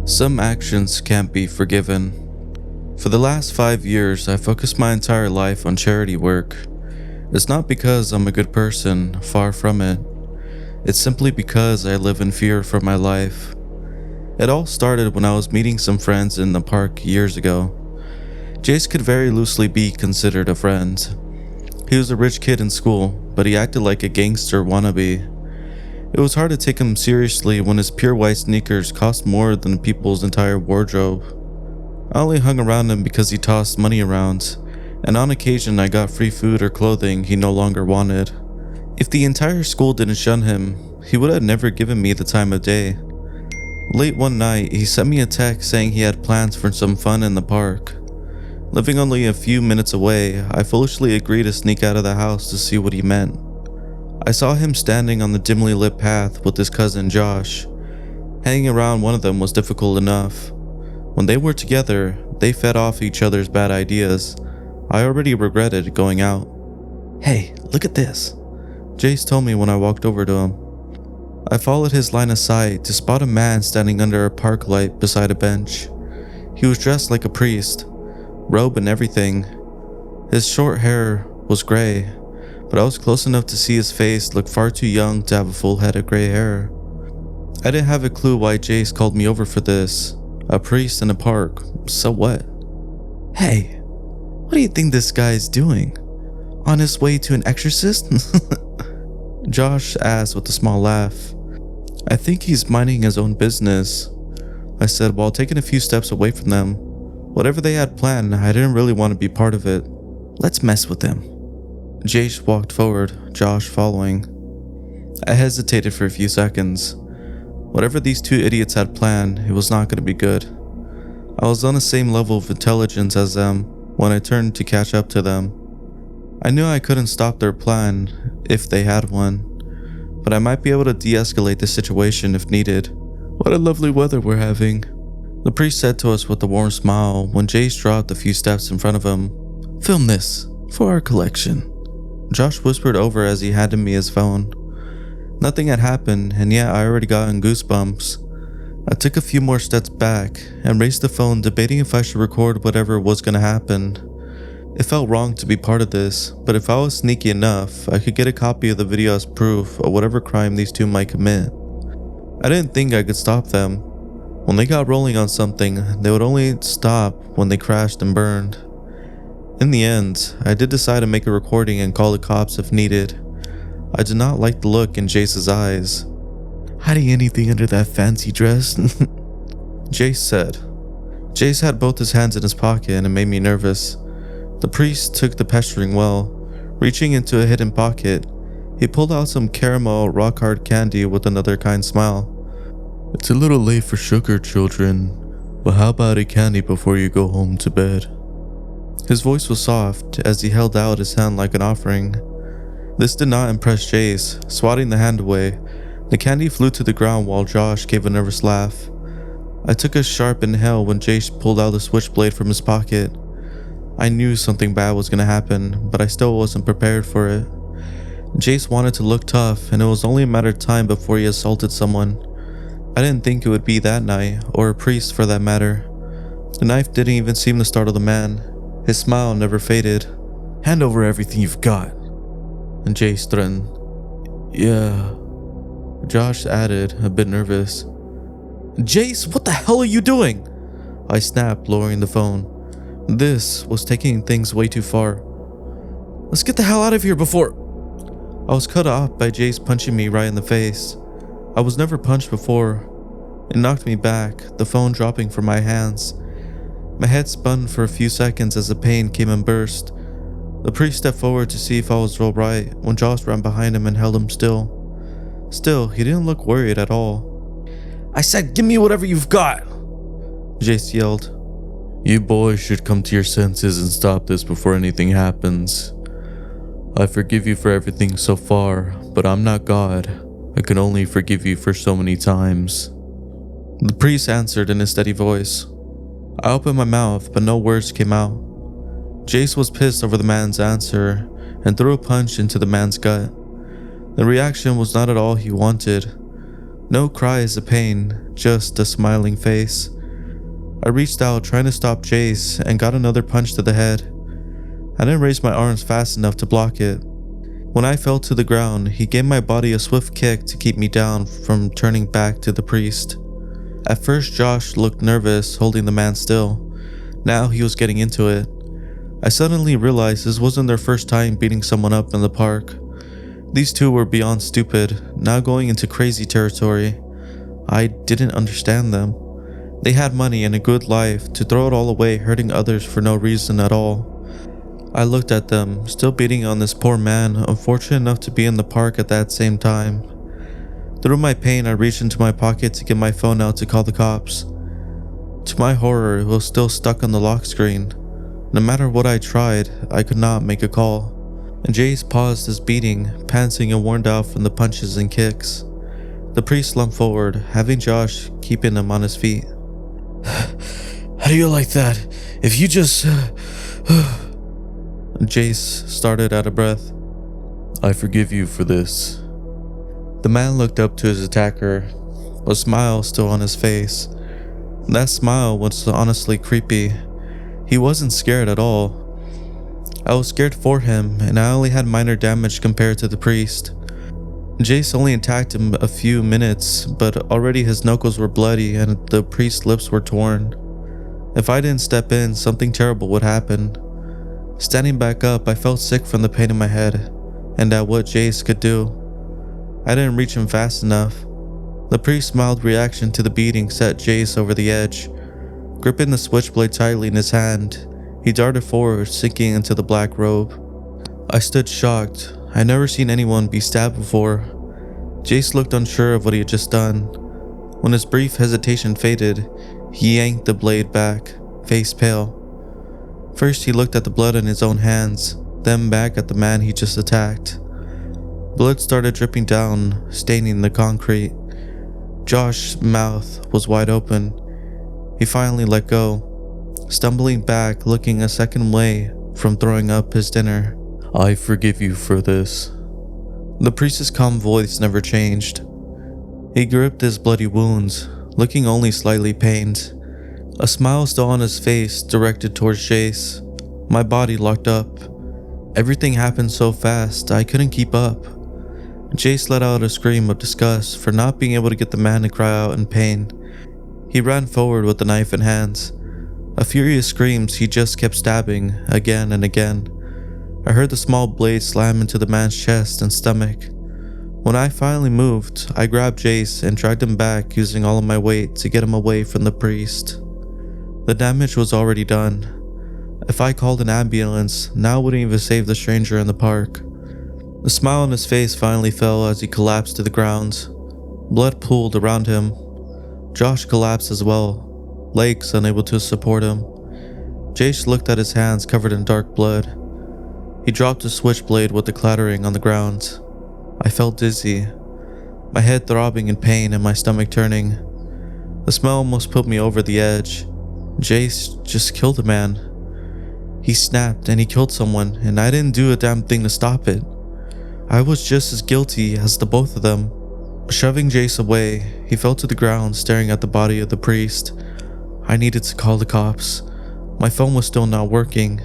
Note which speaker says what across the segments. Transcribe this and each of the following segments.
Speaker 1: Some actions can't be forgiven. For the last 5 years, I focused my entire life on charity work. It's not because I'm a good person, far from it. It's simply because I live in fear for my life. It all started when I was meeting some friends in the park years ago. Jace could very loosely be considered a friend. He was a rich kid in school, but he acted like a gangster wannabe. It was hard to take him seriously when his pure white sneakers cost more than people's entire wardrobe. I only hung around him because he tossed money around, and on occasion I got free food or clothing he no longer wanted. If the entire school didn't shun him, he would have never given me the time of day. Late one night, he sent me a text saying he had plans for some fun in the park. Living only a few minutes away, I foolishly agreed to sneak out of the house to see what he meant. I saw him standing on the dimly lit path with his cousin Josh. Hanging around one of them was difficult enough. When they were together, they fed off each other's bad ideas. I already regretted going out. "Hey, look at this," Jace told me when I walked over to him. I followed his line of sight to spot a man standing under a park light beside a bench. He was dressed like a priest, robe and everything. His short hair was gray, but I was close enough to see his face look far too young to have a full head of gray hair. I didn't have a clue why Jace called me over for this. A priest in a park, so what? "Hey, what do you think this guy is doing? On his way to an exorcist?" Josh asked with a small laugh. "I think he's minding his own business," I said while taking a few steps away from them. Whatever they had planned, I didn't really want to be part of it. "Let's mess with him." Jace walked forward, Josh following. I hesitated for a few seconds. Whatever these two idiots had planned, it was not going to be good. I was on the same level of intelligence as them when I turned to catch up to them. I knew I couldn't stop their plan if they had one, but I might be able to de-escalate the situation if needed. "What a lovely weather we're having," the priest said to us with a warm smile when Jace dropped a few steps in front of him. "Film this for our collection," Josh whispered over as he handed me his phone. Nothing had happened, and yet I already gotten goosebumps. I took a few more steps back and raised the phone, debating if I should record whatever was going to happen. It felt wrong to be part of this, but if I was sneaky enough, I could get a copy of the video as proof of whatever crime these two might commit. I didn't think I could stop them. When they got rolling on something, they would only stop when they crashed and burned. In the end, I did decide to make a recording and call the cops if needed. I did not like the look in Jace's eyes. "Hiding anything under that fancy dress?" Jace said. Jace had both his hands in his pocket and it made me nervous. The priest took the pestering well. Reaching into a hidden pocket, he pulled out some caramel rock-hard candy with another kind smile. "It's a little late for sugar, children, but how about a candy before you go home to bed?" His voice was soft as he held out his hand like an offering. This did not impress Jace. Swatting the hand away, the candy flew to the ground while Josh gave a nervous laugh. I took a sharp inhale when Jace pulled out the switchblade from his pocket. I knew something bad was going to happen, but I still wasn't prepared for it. Jace wanted to look tough, and it was only a matter of time before he assaulted someone. I didn't think it would be that night, or a priest for that matter. The knife didn't even seem to startle the man. His smile never faded. "Hand over everything you've got," and Jace threatened. "Yeah," Josh added, a bit nervous. "Jace, what the hell are you doing?" I snapped, lowering the phone. This was taking things way too far. "Let's get the hell out of here before..." I was cut off by Jace punching me right in the face. I was never punched before. It knocked me back, the phone dropping from my hands. My head spun for a few seconds as the pain came and burst. The priest stepped forward to see if I was all right when Josh ran behind him and held him still. Still, he didn't look worried at all. "I said, give me whatever you've got," Jace yelled. "You boys should come to your senses and stop this before anything happens. I forgive you for everything so far, but I'm not God. I can only forgive you for so many times." The priest answered in a steady voice. I opened my mouth, but no words came out. Jace was pissed over the man's answer and threw a punch into the man's gut. The reaction was not at all he wanted. No cries of pain, just a smiling face. I reached out trying to stop Jace and got another punch to the head. I didn't raise my arms fast enough to block it. When I fell to the ground, he gave my body a swift kick to keep me down from turning back to the priest. At first, Josh looked nervous, holding the man still. Now he was getting into it. I suddenly realized this wasn't their first time beating someone up in the park. These two were beyond stupid, now going into crazy territory. I didn't understand them. They had money and a good life to throw it all away hurting others for no reason at all. I looked at them, still beating on this poor man, unfortunate enough to be in the park at that same time. Through my pain, I reached into my pocket to get my phone out to call the cops. To my horror, it was still stuck on the lock screen. No matter what I tried, I could not make a call. And Jace paused his beating, panting and worn out from the punches and kicks. The priest slumped forward, having Josh keeping him on his feet.
Speaker 2: How do you like that? If you just...
Speaker 1: Jace started out of breath.
Speaker 2: I forgive you for this.
Speaker 1: The man looked up to his attacker, a smile still on his face. That smile was honestly creepy. He wasn't scared at all. I was scared for him, and I only had minor damage compared to the priest. Jace only attacked him a few minutes, but already his knuckles were bloody and the priest's lips were torn. If I didn't step in, something terrible would happen. Standing back up, I felt sick from the pain in my head, and at what Jace could do. I didn't reach him fast enough. The priest's mild reaction to the beating set Jace over the edge. Gripping the switchblade tightly in his hand, he darted forward, sinking into the black robe. I stood shocked. I'd never seen anyone be stabbed before. Jace looked unsure of what he had just done. When his brief hesitation faded, he yanked the blade back, face pale. First, he looked at the blood in his own hands, then back at the man he just attacked. Blood started dripping down, staining the concrete. Josh's mouth was wide open. He finally let go, stumbling back, looking a second away from throwing up his dinner.
Speaker 2: I forgive you for this.
Speaker 1: The priest's calm voice never changed. He gripped his bloody wounds, looking only slightly pained. A smile still on his face, directed towards Jace. My body locked up. Everything happened so fast, I couldn't keep up. Jace let out a scream of disgust for not being able to get the man to cry out in pain. He ran forward with the knife in hands. A furious screams, he just kept stabbing, again and again. I heard the small blade slam into the man's chest and stomach. When I finally moved, I grabbed Jace and dragged him back using all of my weight to get him away from the priest. The damage was already done. If I called an ambulance, now wouldn't even save the stranger in the park. The smile on his face finally fell as he collapsed to the ground. Blood pooled around him. Josh collapsed as well, legs unable to support him. Jace looked at his hands covered in dark blood. He dropped his switchblade with the clattering on the ground. I felt dizzy, my head throbbing in pain and my stomach turning. The smell almost put me over the edge. Jace just killed a man. He snapped and he killed someone, and I didn't do a damn thing to stop it. I was just as guilty as the both of them. Shoving Jace away, he fell to the ground staring at the body of the priest. I needed to call the cops. My phone was still not working.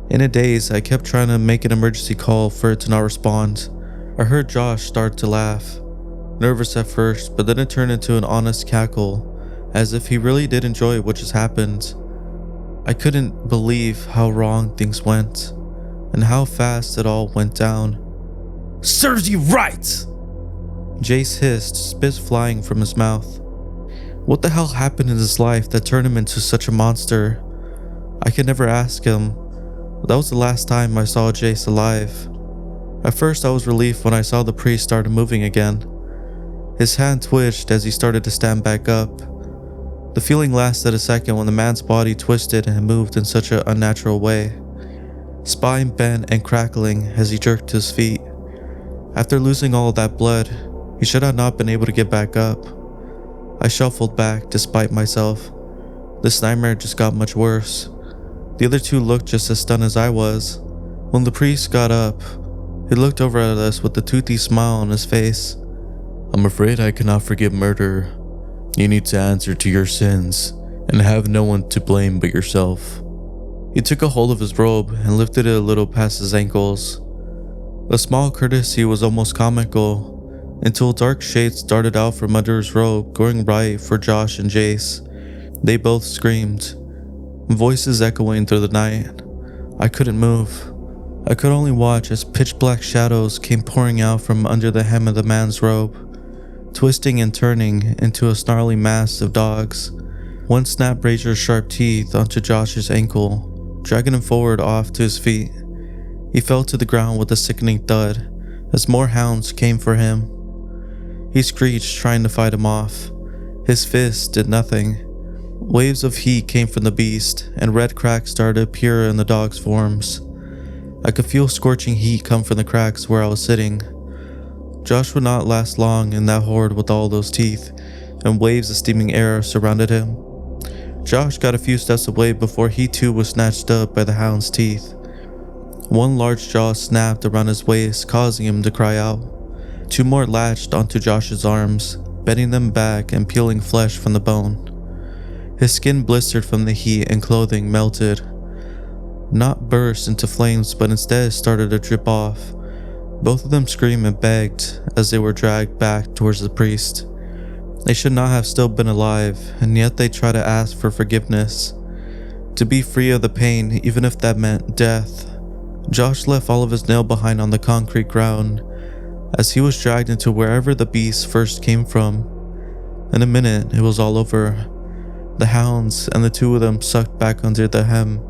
Speaker 1: In a daze, I kept trying to make an emergency call for it to not respond. I heard Josh start to laugh. Nervous at first, but then it turned into an honest cackle, as if he really did enjoy what just happened. I couldn't believe how wrong things went, and how fast it all went down.
Speaker 2: Serves you right!
Speaker 1: Jace hissed, spit flying from his mouth. What the hell happened in his life that turned him into such a monster? I could never ask him. That was the last time I saw Jace alive. At first I was relieved when I saw the priest start moving again. His hand twitched as he started to stand back up. The feeling lasted a second when the man's body twisted and moved in such an unnatural way. Spine bent and crackling as he jerked to his feet. After losing all of that blood, he should have not been able to get back up. I shuffled back despite myself. This nightmare just got much worse. The other two looked just as stunned as I was. When the priest got up, he looked over at us with a toothy smile on his face.
Speaker 2: I'm afraid I cannot forgive murder. You need to answer to your sins
Speaker 1: and have no one to blame but yourself. He took a hold of his robe and lifted it a little past his ankles. The small courtesy was almost comical, until dark shades darted out from under his robe, going right for Josh and Jace. They both screamed, voices echoing through the night. I couldn't move. I could only watch as pitch-black shadows came pouring out from under the hem of the man's robe, twisting and turning into a snarly mass of dogs. One snapped razor-sharp teeth onto Josh's ankle, dragging him forward off to his feet. He fell to the ground with a sickening thud as more hounds came for him. He screeched, trying to fight him off. His fists did nothing. Waves of heat came from the beast, and red cracks started to appear in the dog's forms. I could feel scorching heat come from the cracks where I was sitting. Josh would not last long in that horde with all those teeth, and waves of steaming air surrounded him. Josh got a few steps away before he too was snatched up by the hound's teeth. One large jaw snapped around his waist, causing him to cry out. Two more latched onto Josh's arms, bending them back and peeling flesh from the bone. His skin blistered from the heat and clothing melted. Not burst into flames, but instead started to drip off. Both of them screamed and begged as they were dragged back towards the priest. They should not have still been alive, and yet they tried to ask for forgiveness. To be free of the pain, even if that meant death. Josh left all of his nail behind on the concrete ground as he was dragged into wherever the beast first came from. In a minute, it was all over. The hounds and the two of them sucked back under the hem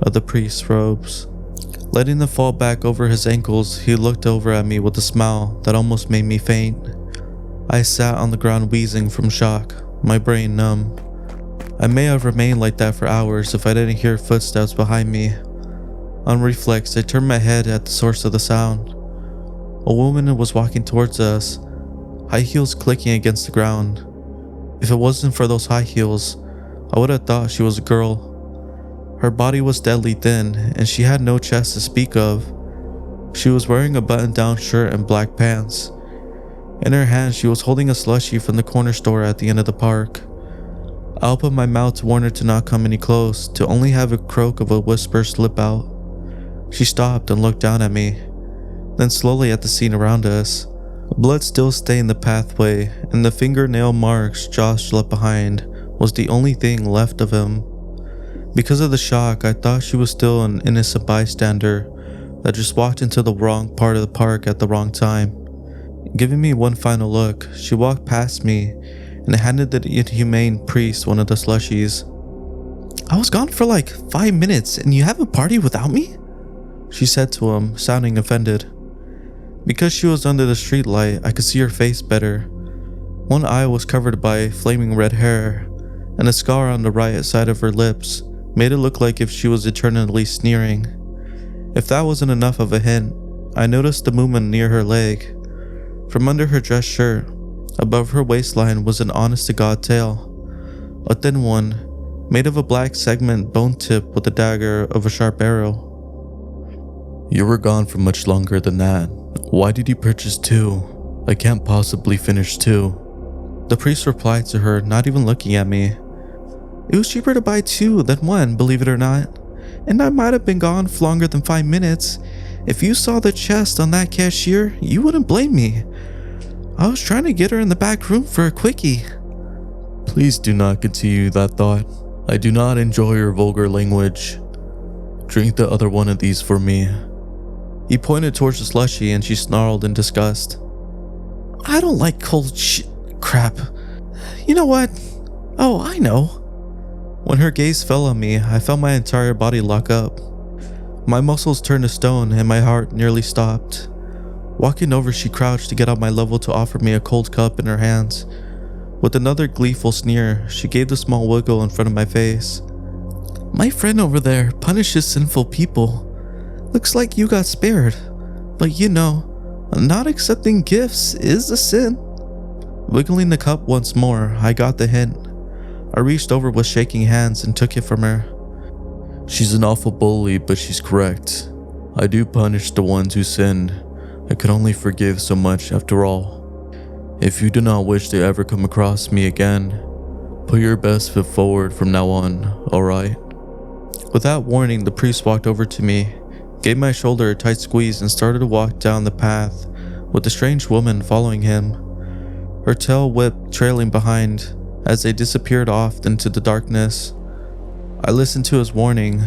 Speaker 1: of the priest's robes. Letting them fall back over his ankles, he looked over at me with a smile that almost made me faint. I sat on the ground wheezing from shock, my brain numb. I may have remained like that for hours if I didn't hear footsteps behind me. On reflex, I turned my head at the source of the sound. A woman was walking towards us, high heels clicking against the ground. If it wasn't for those high heels, I would have thought she was a girl. Her body was deadly thin, and she had no chest to speak of. She was wearing a button-down shirt and black pants. In her hand, she was holding a slushie from the corner store at the end of the park. I opened my mouth to warn her to not come any close, to only have a croak of a whisper slip out. She stopped and looked down at me, then slowly at the scene around us. Blood still stained the pathway, and the fingernail marks Josh left behind was the only thing left of him. Because of the shock, I thought she was still an innocent bystander that just walked into the wrong part of the park at the wrong time. Giving me one final look, she walked past me and handed the inhumane priest one of the slushies. "I was gone for like 5 minutes and you have a party without me?" she said to him, sounding offended. Because she was under the streetlight, I could see her face better. One eye was covered by flaming red hair, and a scar on the right side of her lips made it look like if she was eternally sneering. If that wasn't enough of a hint, I noticed the movement near her leg. From under her dress shirt, above her waistline was an honest-to-God tail. A thin one, made of a black segment bone tip with a dagger of a sharp arrow. "You were gone for much longer than that. Why did you purchase 2? I can't possibly finish 2. The priest replied to her, not even looking at me. "It was cheaper to buy 2 than 1, believe it or not. And I might have been gone for longer than 5 minutes. If you saw the chest on that cashier, you wouldn't blame me. I was trying to get her in the back room for a quickie." Please do not continue that thought. I do not enjoy your vulgar language. Drink the other one of these for me. He pointed towards the slushie and she snarled in disgust. "I don't like cold crap. You know what? Oh, I know." When her gaze fell on me, I felt my entire body lock up. My muscles turned to stone and my heart nearly stopped. Walking over, she crouched to get on my level to offer me a cold cup in her hands. With another gleeful sneer, she gave the small wiggle in front of my face. "My friend over there punishes sinful people. Looks like you got spared. But you know, not accepting gifts is a sin." Wiggling the cup once more, I got the hint. I reached over with shaking hands and took it from her. "She's an awful bully, but she's correct. I do punish the ones who sin. I can only forgive so much after all. If you do not wish to ever come across me again, Put your best foot forward from now on, alright? Without warning, the priest walked over to me, gave my shoulder a tight squeeze, and started to walk down the path, with the strange woman following him, her tail whip trailing behind as they disappeared off into the darkness. I listened to his warning.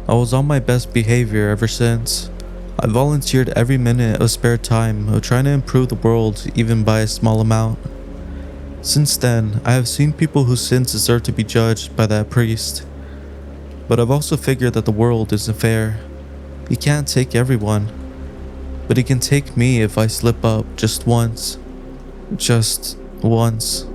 Speaker 1: I was on my best behavior ever since. I volunteered every minute of spare time of trying to improve the world even by a small amount. Since then, I have seen people whose sins deserve to be judged by that priest. But I've also figured that the world isn't fair. He can't take everyone. But he can take me if I slip up just once. Just once.